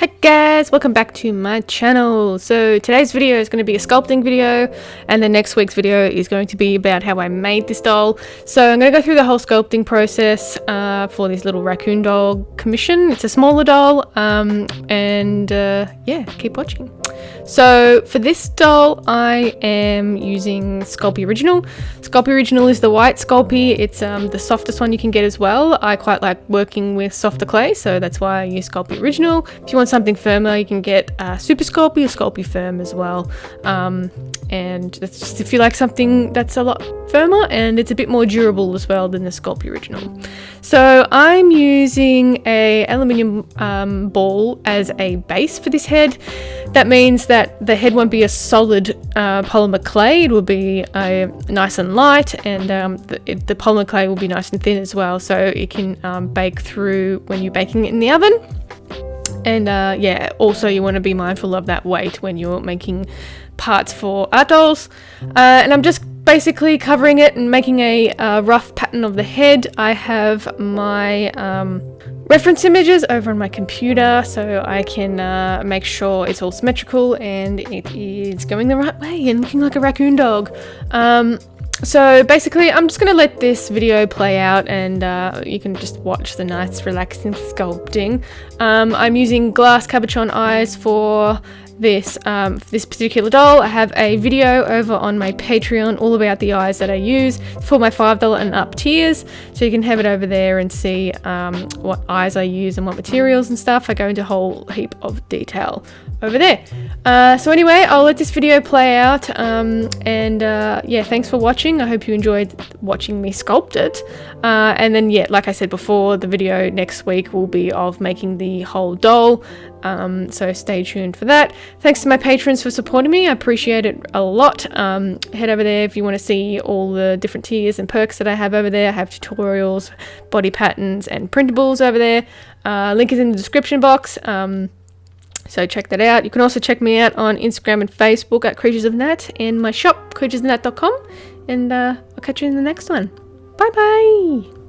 Hey guys, welcome back to my channel. So today's video is going to be a sculpting video, and the next week's video is going to be about how I made this doll. So I'm going to go through the whole sculpting process for this little raccoon doll commission. It's a smaller doll, yeah, keep watching. So for this doll I am using Sculpting Original. Sculpting Original is the white Sculpey. It's the softest one you can get as well. I quite like working with softer clay, so that's why I use Sculpting Original. If you want something firmer, you can get Super Sculpey or Sculpey Firm as well. And that's just if you like something that's a lot firmer and it's a bit more durable as well than the Sculpting Original. So I'm using a aluminium ball as a base for this head. That means that the head won't be a solid polymer clay. It will be nice and light, and the polymer clay will be nice and thin as well, so it can bake through when you're baking it in the oven. And yeah, also you want to be mindful of that weight when you're making parts for art dolls. And I'm just basically covering it and making a rough pattern of the head. I have my reference images over on my computer, so I can make sure it's all symmetrical and it is going the right way and looking like a raccoon dog. So basically I'm just going to let this video play out, and you can just watch the nice relaxing sculpting. I'm using glass cabochon eyes for this particular doll. I have a video over on my Patreon all about the eyes that I use for my $5 and up tiers, so you can have it over there and see what eyes I use and what materials and stuff. I go into a whole heap of detail over there. So anyway, I'll let this video play out, yeah, thanks for watching. I hope you enjoyed watching me sculpt it, and then yeah, like I said before, the video next week will be of making the whole doll, so stay tuned for that. Thanks to my patrons for supporting me, I appreciate it a lot. Head over there if you want to see all the different tiers and perks that I have over there. I have tutorials, body patterns and printables over there. Link is in the description box. So check that out. You can also check me out on Instagram and Facebook at Creatures of Nat, and my shop, creaturesofnat.com. And I'll catch you in the next one. Bye bye!